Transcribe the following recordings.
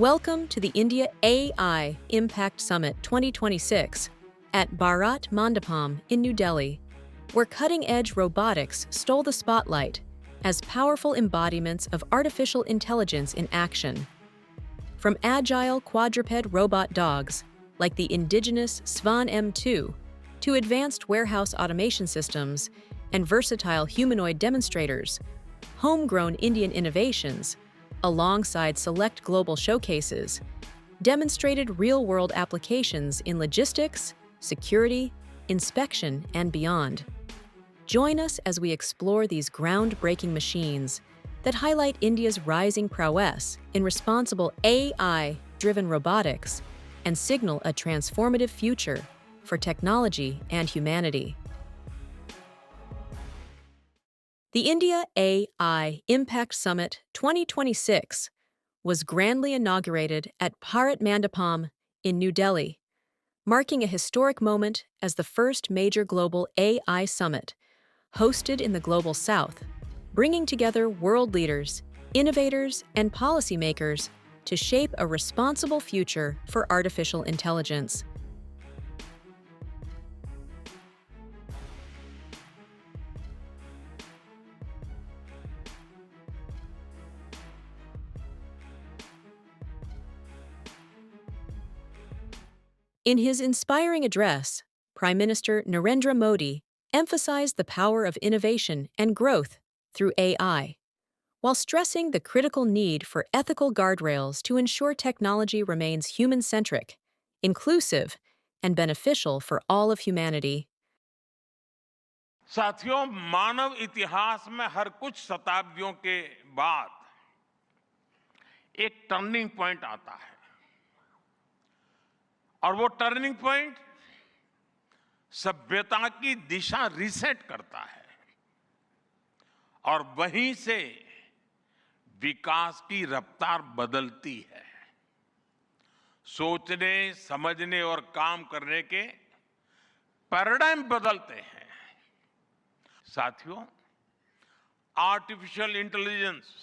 Welcome to the India AI Impact Summit 2026 at Bharat Mandapam in New Delhi, where cutting-edge robotics stole the spotlight as powerful embodiments of artificial intelligence in action. From agile quadruped robot dogs like the indigenous Swan M2 to advanced warehouse automation systems and versatile humanoid demonstrators, homegrown Indian innovations, alongside select global showcases, demonstrated real-world applications in logistics, security, inspection, and beyond. Join us as we explore these groundbreaking machines that highlight India's rising prowess in responsible AI-driven robotics and signal a transformative future for technology and humanity. The India AI Impact Summit 2026 was grandly inaugurated at Bharat Mandapam in New Delhi, marking a historic moment as the first major global AI summit hosted in the Global South, bringing together world leaders, innovators, and policymakers to shape a responsible future for artificial intelligence. In his inspiring address, Prime Minister Narendra Modi emphasized the power of innovation and growth through AI, while stressing the critical need for ethical guardrails to ensure technology remains human-centric, inclusive, and beneficial for all of humanity. साथियों, मानव इतिहास में हर कुछ शताब्दियों के बाद एक turning point आता है और वो टर्निंग पॉइंट सभ्यता की दिशा रीसेट करता है और वहीं से विकास की रफ्तार बदलती है। सोचने, समझने और काम करने के पैराडाइम बदलते हैं। साथियों, आर्टिफिशियल इंटेलिजेंस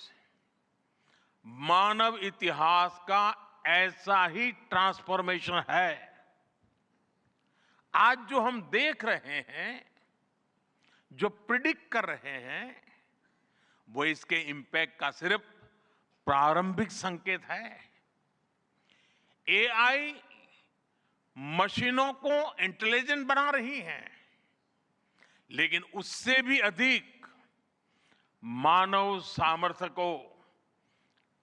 मानव इतिहास का ऐसा ही ट्रांसफॉर्मेशन है। आज जो हम देख रहे हैं, जो प्रिडिक्ट कर रहे हैं, वो इसके इंपैक्ट का सिर्फ प्रारंभिक संकेत है। एआई मशीनों को इंटेलिजेंट बना रही है, लेकिन उससे भी अधिक मानव सामर्थ्य को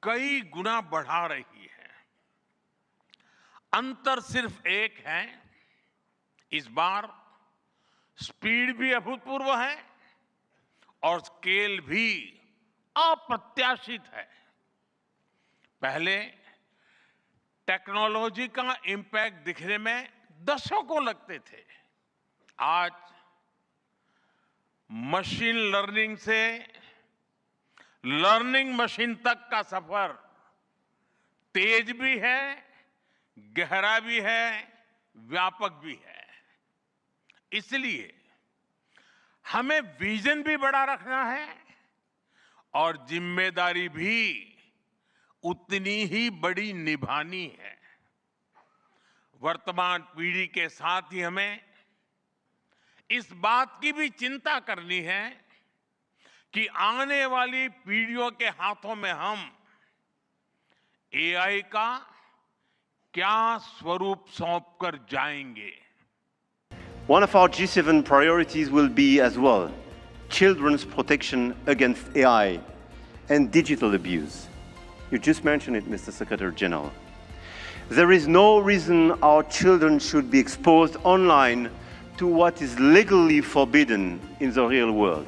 कई गुना बढ़ा रही है। अंतर सिर्फ एक है, इस बार स्पीड भी अभूतपूर्व है और स्केल भी अप्रत्याशित है। पहले टेक्नोलॉजी का इंपैक्ट दिखने में दशकों लगते थे। आज मशीन लर्निंग से लर्निंग मशीन तक का सफर तेज भी है, गहरा भी है, व्यापक भी है। इसलिए हमें विजन भी बड़ा रखना है और जिम्मेदारी भी उतनी ही बड़ी निभानी है। वर्तमान पीढ़ी के साथ ही हमें इस बात की भी चिंता करनी है कि आने वाली पीढ़ियों के हाथों में हम एआई का क्या स्वरूप सौंप कर जाएंगे। One of our G7 priorities will be as well children's protection against AI and digital abuse. You just mentioned it, Mr. Secretary General. There is no reason our children should be exposed online to what is legally forbidden in the real world.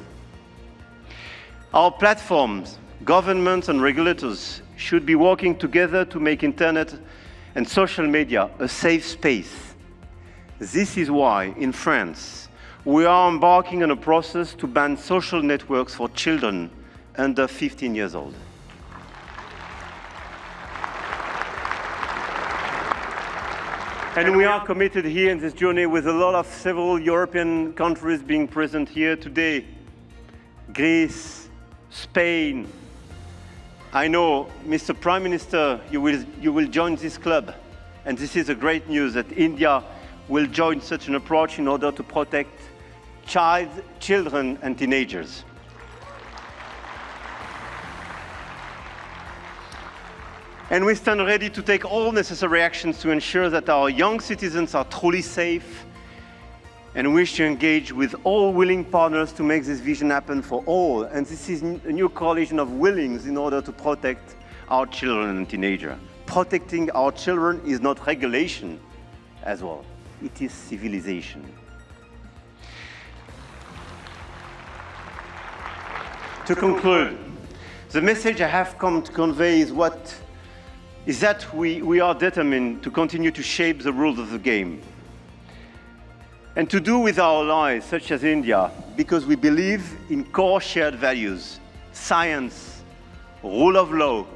Our platforms, governments and regulators should be working together to make internet and social media a safe space. This is why, in France, we are embarking on a process to ban social networks for children under 15 years old. And we are committed here in this journey with a lot of several European countries being present here today. Greece, Spain, I know, Mr. Prime Minister, you will join this club. And this is a great news that India will join such an approach in order to protect children and teenagers. And we stand ready to take all necessary actions to ensure that our young citizens are truly safe, and wish to engage with all willing partners to make this vision happen for all. And this is a new coalition of willings in order to protect our children and teenagers. Protecting our children is not regulation as well. It is civilization. To conclude, the message I have come to convey is that we are determined to continue to shape the rules of the game. And to do with our allies, such as India, because we believe in core shared values: science, rule of law,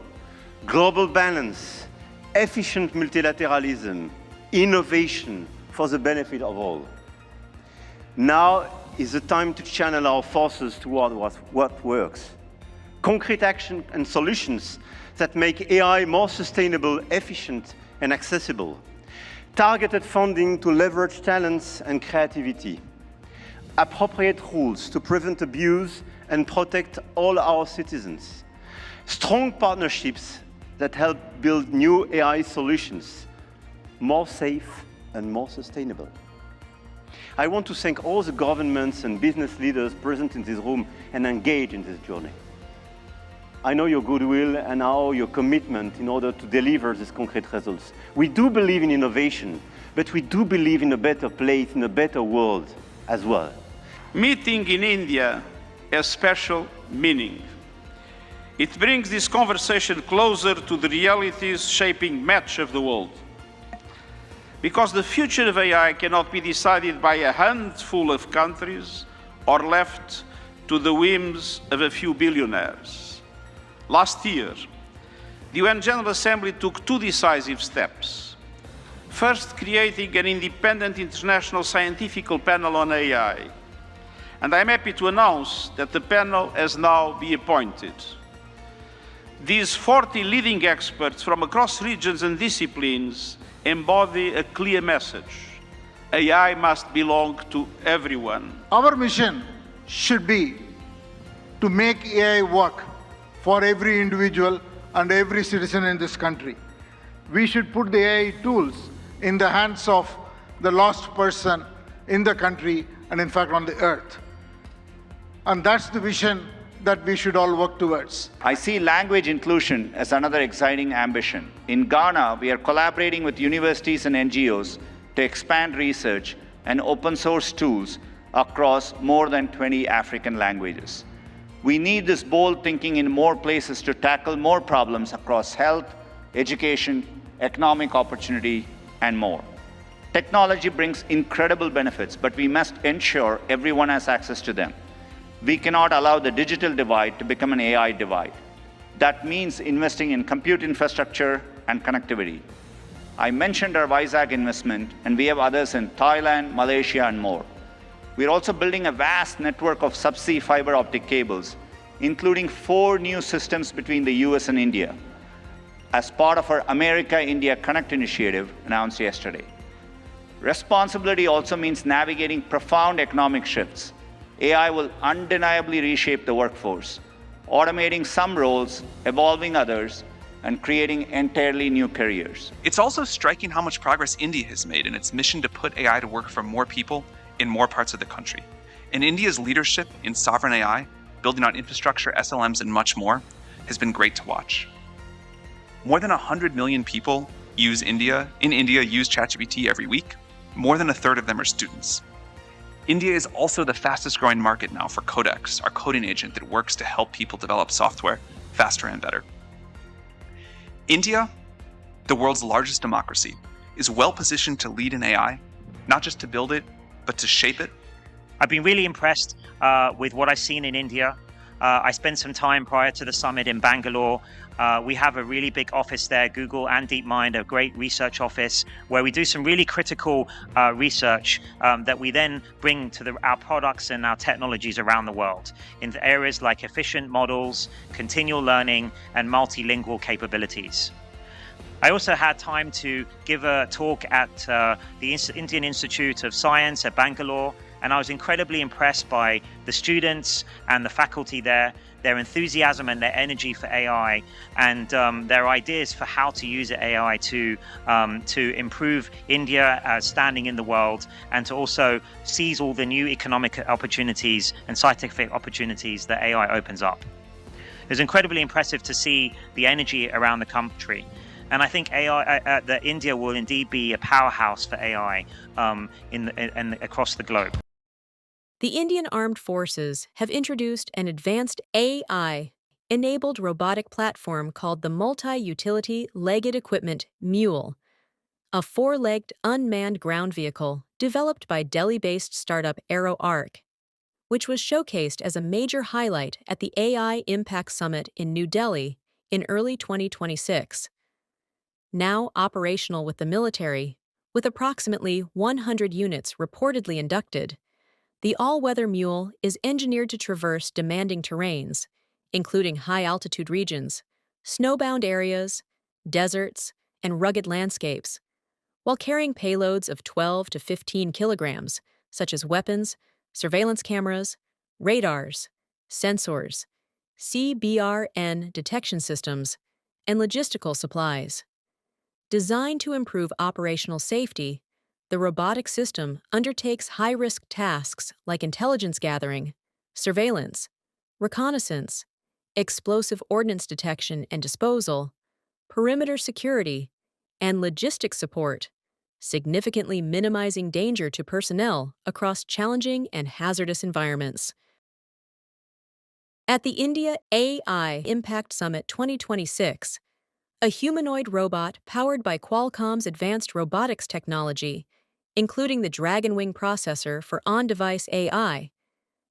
global balance, efficient multilateralism, innovation for the benefit of all. Now is the time to channel our forces toward what works. Concrete action and solutions that make AI more sustainable, efficient, and accessible. Targeted funding to leverage talents and creativity. Appropriate rules to prevent abuse and protect all our citizens. Strong partnerships that help build new AI solutions, more safe and more sustainable. I want to thank all the governments and business leaders present in this room and engaged in this journey. I know your goodwill and now your commitment in order to deliver these concrete results. We do believe in innovation, but we do believe in a better place, in a better world as well. Meeting in India has special meaning. It brings this conversation closer to the realities shaping much of the world. Because the future of AI cannot be decided by a handful of countries or left to the whims of a few billionaires. Last year, the UN General Assembly took two decisive steps. First, creating an independent international scientific panel on AI. And I'm happy to announce that the panel has now been appointed. These 40 leading experts from across regions and disciplines embody a clear message. AI must belong to everyone. Our mission should be to make AI work for every individual and every citizen in this country. We should put the AI tools in the hands of the lost person in the country and in fact on the earth. And that's the vision that we should all work towards. I see language inclusion as another exciting ambition. In Ghana, we are collaborating with universities and NGOs to expand research and open source tools across more than 20 African languages. We need this bold thinking in more places to tackle more problems across health, education, economic opportunity, and more. Technology brings incredible benefits, but we must ensure everyone has access to them. We cannot allow the digital divide to become an AI divide. That means investing in compute infrastructure and connectivity. I mentioned our Vizag investment, and we have others in Thailand, Malaysia, and more. We're also building a vast network of subsea fiber optic cables, including 4 new systems between the US and India, as part of our America-India Connect initiative announced yesterday. Responsibility also means navigating profound economic shifts. AI will undeniably reshape the workforce, automating some roles, evolving others, and creating entirely new careers. It's also striking how much progress India has made in its mission to put AI to work for more people in more parts of the country. And India's leadership in sovereign AI, building on infrastructure, SLMs, and much more, has been great to watch. More than 100 million people in India use ChatGPT every week. More than a third of them are students. India is also the fastest growing market now for Codex, our coding agent that works to help people develop software faster and better. India, the world's largest democracy, is well positioned to lead in AI, not just to build it, but to shape it. I've been really impressed with what I've seen in India. I spent some time prior to the summit in Bangalore We have a really big office there, Google and DeepMind, a great research office where we do some really critical research that we then bring to our products and our technologies around the world in areas like efficient models, continual learning, and multilingual capabilities. I also had time to give a talk at the Indian Institute of Science at Bangalore, and I was incredibly impressed by the students and the faculty there, their enthusiasm and their energy for AI, and their ideas for how to use AI to improve India standing in the world, and to also seize all the new economic opportunities and scientific opportunities that AI opens up. It was incredibly impressive to see the energy around the country. And I think that India will indeed be a powerhouse for AI across the globe. The Indian Armed Forces have introduced an advanced AI-enabled robotic platform called the Multi-Utility Legged Equipment MULE, a four-legged unmanned ground vehicle developed by Delhi-based startup Aero Arc, which was showcased as a major highlight at the AI Impact Summit in New Delhi in early 2026. Now operational with the military, with approximately 100 units reportedly inducted, the all-weather mule is engineered to traverse demanding terrains, including high-altitude regions, snowbound areas, deserts, and rugged landscapes, while carrying payloads of 12 to 15 kilograms, such as weapons, surveillance cameras, radars, sensors, CBRN detection systems, and logistical supplies. Designed to improve operational safety, the robotic system undertakes high-risk tasks like intelligence gathering, surveillance, reconnaissance, explosive ordnance detection and disposal, perimeter security, and logistics support, significantly minimizing danger to personnel across challenging and hazardous environments. At the India AI Impact Summit 2026, a humanoid robot powered by Qualcomm's advanced robotics technology, including the Dragonwing processor for on-device AI,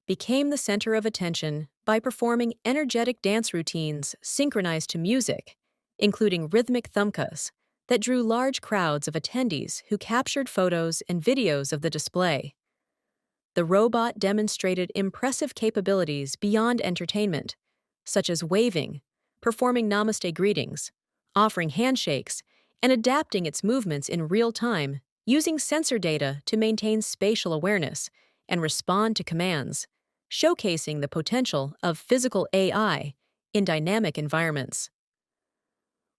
became the center of attention by performing energetic dance routines synchronized to music, including rhythmic thumkas, that drew large crowds of attendees who captured photos and videos of the display. The robot demonstrated impressive capabilities beyond entertainment, such as waving, performing namaste greetings, offering handshakes, and adapting its movements in real time, using sensor data to maintain spatial awareness and respond to commands, showcasing the potential of physical AI in dynamic environments.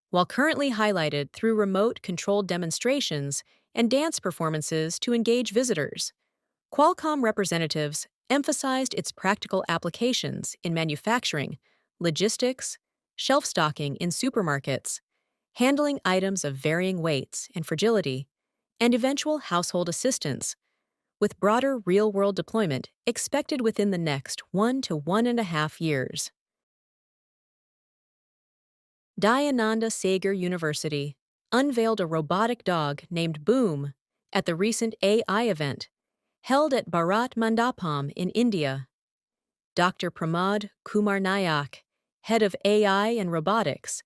While currently highlighted through remote-controlled demonstrations and dance performances to engage visitors, Qualcomm representatives emphasized its practical applications in manufacturing, logistics, shelf stocking in supermarkets, handling items of varying weights and fragility, and eventual household assistance, with broader real-world deployment expected within the next 1 to 1.5 years. Dayananda Sagar University unveiled a robotic dog named Boom at the recent AI event held at Bharat Mandapam in India. Dr. Pramod Kumar Nayak, head of AI and robotics,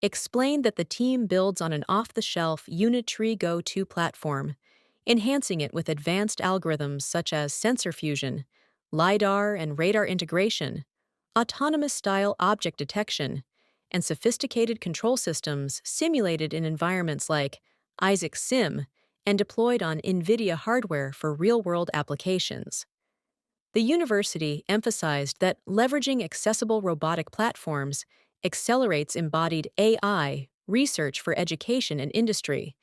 explained that the team builds on an off-the-shelf Unitree Go 2 platform, enhancing it with advanced algorithms such as sensor fusion, LiDAR and radar integration, autonomous-style object detection, and sophisticated control systems simulated in environments like Isaac Sim and deployed on NVIDIA hardware for real-world applications. The university emphasized that leveraging accessible robotic platforms accelerates embodied AI research for education and industry,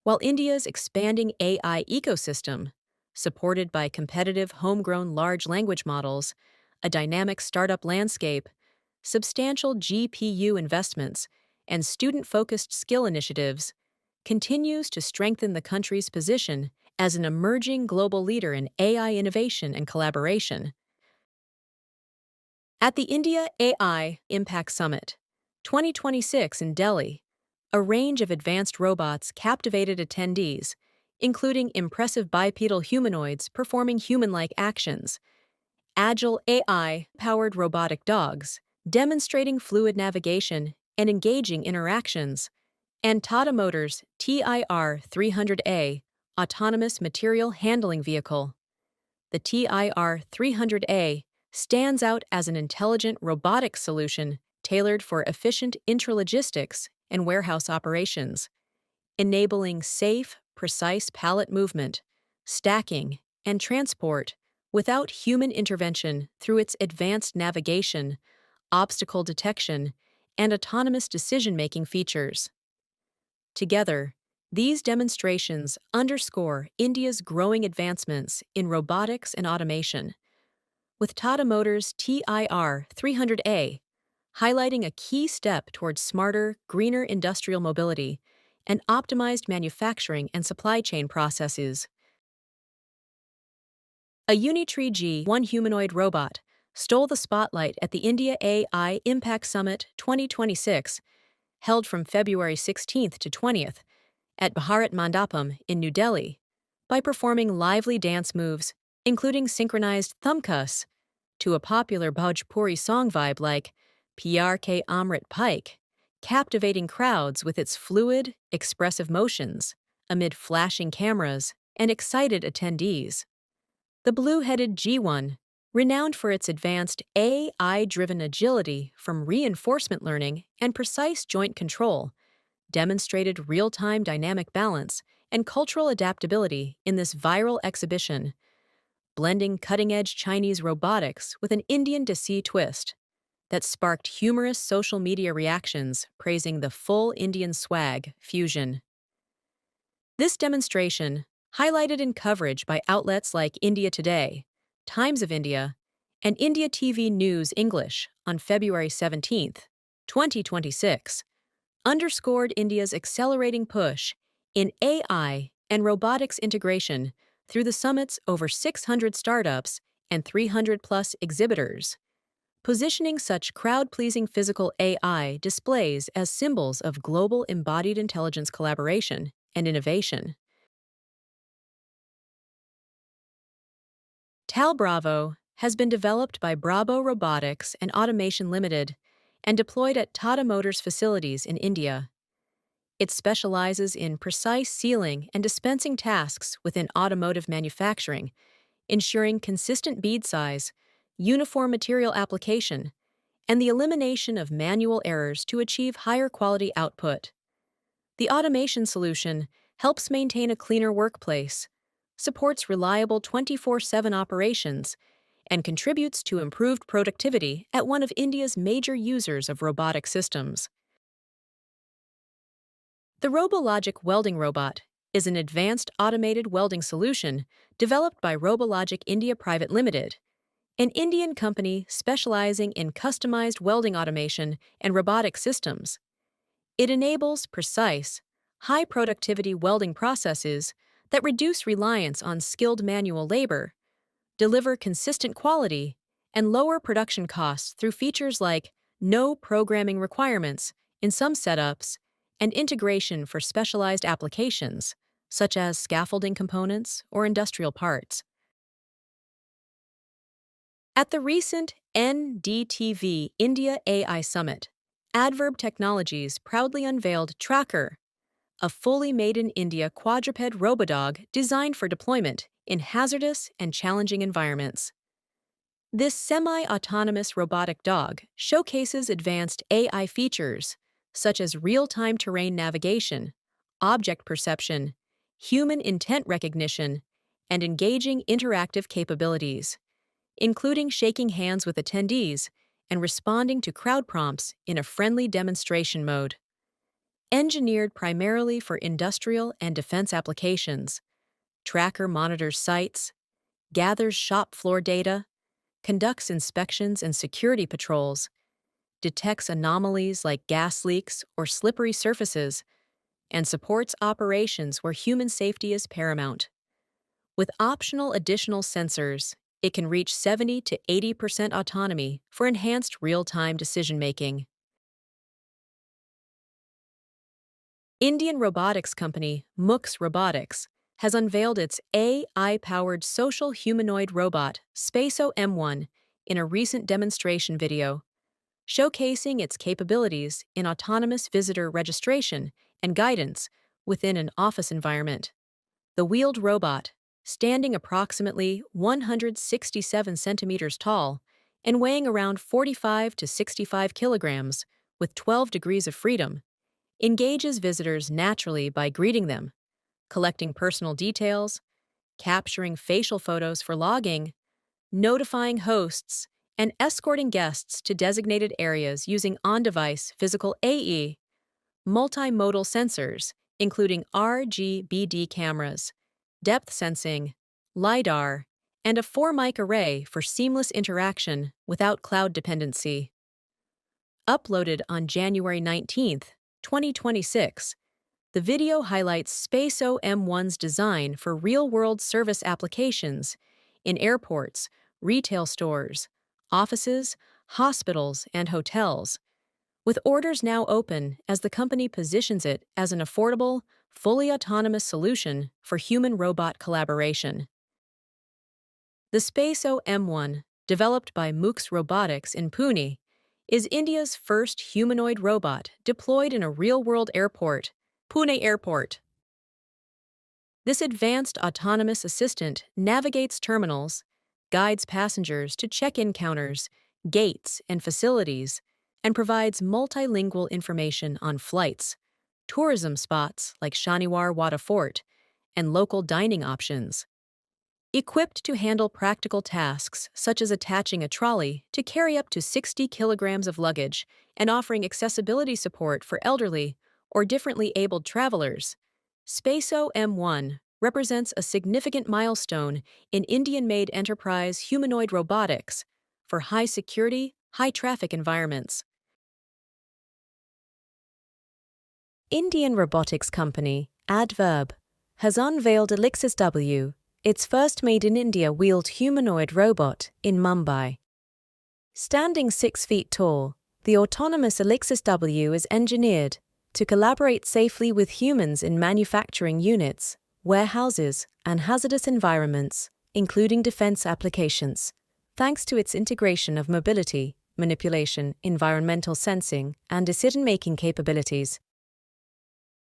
while India's expanding AI ecosystem, supported by competitive homegrown large language models, a dynamic startup landscape, substantial GPU investments, and student-focused skill initiatives, continues to strengthen the country's position as an emerging global leader in AI innovation and collaboration. At the India AI Impact Summit 2026 in Delhi, a range of advanced robots captivated attendees, including impressive bipedal humanoids performing human-like actions, agile AI-powered robotic dogs, demonstrating fluid navigation and engaging interactions, and Tata Motors' TIR-300A autonomous material handling vehicle. The TIR-300A stands out as an intelligent robotics solution tailored for efficient intralogistics and warehouse operations, enabling safe, precise pallet movement, stacking, and transport without human intervention through its advanced navigation, obstacle detection, and autonomous decision-making features. Together, these demonstrations underscore India's growing advancements in robotics and automation, with Tata Motors' TIR-300A highlighting a key step towards smarter, greener industrial mobility and optimized manufacturing and supply chain processes. A Unitree G1 humanoid robot stole the spotlight at the India AI Impact Summit 2026, held from February 16th to 20th at Bharat Mandapam in New Delhi, by performing lively dance moves, including synchronized thumkas, to a popular Bhojpuri song vibe like Pyar Ke Amrit Pike, captivating crowds with its fluid, expressive motions amid flashing cameras and excited attendees. The blue-headed G1, renowned for its advanced AI-driven agility from reinforcement learning and precise joint control, demonstrated real-time dynamic balance and cultural adaptability in this viral exhibition, blending cutting-edge Chinese robotics with an Indian Desi twist that sparked humorous social media reactions praising the full Indian swag fusion. This demonstration, highlighted in coverage by outlets like India Today, Times of India, and India TV News English on February 17, 2026, underscored India's accelerating push in AI and robotics integration through the summit's over 600 startups and 300-plus exhibitors, positioning such crowd-pleasing physical AI displays as symbols of global embodied intelligence collaboration and innovation. TAL Bravo has been developed by Bravo Robotics and Automation Limited and deployed at Tata Motors facilities in India. It specializes in precise sealing and dispensing tasks within automotive manufacturing, ensuring consistent bead size, uniform material application, and the elimination of manual errors to achieve higher quality output. The automation solution helps maintain a cleaner workplace, supports reliable 24/7 operations, and contributes to improved productivity at one of India's major users of robotic systems. The RoboLogic welding robot is an advanced automated welding solution developed by RoboLogic India Private Limited, an Indian company specializing in customized welding automation and robotic systems. It enables precise, high-productivity welding processes that reduce reliance on skilled manual labor, deliver consistent quality, and lower production costs through features like no programming requirements in some setups and integration for specialized applications, such as scaffolding components or industrial parts. At the recent NDTV India AI Summit, Adverb Technologies proudly unveiled Tracker, a fully made-in-India quadruped robodog designed for deployment in hazardous and challenging environments. This semi-autonomous robotic dog showcases advanced AI features such as real-time terrain navigation, object perception, human intent recognition, and engaging interactive capabilities, including shaking hands with attendees and responding to crowd prompts in a friendly demonstration mode. Engineered primarily for industrial and defense applications, Tracker monitors sites, gathers shop floor data, conducts inspections and security patrols, detects anomalies like gas leaks or slippery surfaces, and supports operations where human safety is paramount. With optional additional sensors, it can reach 70 to 80% autonomy for enhanced real-time decision-making. Indian robotics company MULE Robotics has unveiled its AI-powered social humanoid robot, Spaco M1, in a recent demonstration video. showcasing its capabilities in autonomous visitor registration and guidance within an office environment. The wheeled robot, standing approximately 167 centimeters tall and weighing around 45 to 65 kilograms with 12 degrees of freedom, engages visitors naturally by greeting them, collecting personal details, capturing facial photos for logging, notifying hosts, and escorting guests to designated areas using on-device physical AE, multimodal sensors, including RGBD cameras, depth sensing, LiDAR, and a 4-mic array for seamless interaction without cloud dependency. Uploaded on January 19, 2026, the video highlights Spaco M1's design for real-world service applications in airports, retail stores, offices, hospitals, and hotels, with orders now open as the company positions it as an affordable, fully autonomous solution for human-robot collaboration. The Spaco M1, developed by MULE Robotics in Pune, is India's first humanoid robot deployed in a real-world airport, Pune Airport. This advanced autonomous assistant navigates terminals, guides passengers to check-in counters, gates, and facilities, and provides multilingual information on flights, tourism spots like Shaniwar Wada Fort, and local dining options. Equipped to handle practical tasks such as attaching a trolley to carry up to 60 kilograms of luggage and offering accessibility support for elderly or differently abled travelers, Spaco M1 represents a significant milestone in Indian-made enterprise humanoid robotics for high-security, high-traffic environments. Indian robotics company Adverb has unveiled xTerra, its first made-in-India wheeled humanoid robot, in Mumbai. Standing 6 feet tall, the autonomous xTerra is engineered to collaborate safely with humans in manufacturing units, warehouses, and hazardous environments, including defense applications, thanks to its integration of mobility, manipulation, environmental sensing, and decision-making capabilities.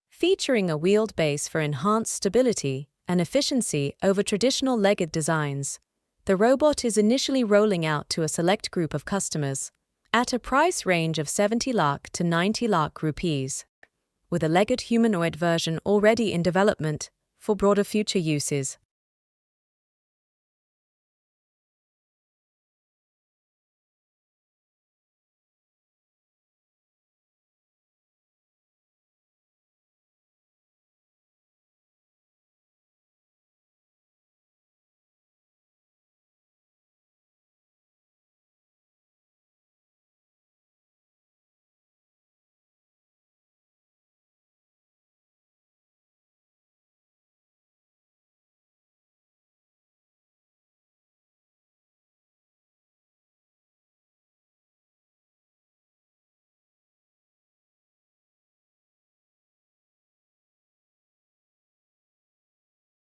Featuring a wheeled base for enhanced stability and efficiency over traditional legged designs, the robot is initially rolling out to a select group of customers at a price range of 70 lakh to 90 lakh rupees, with a legged humanoid version already in development for broader future uses.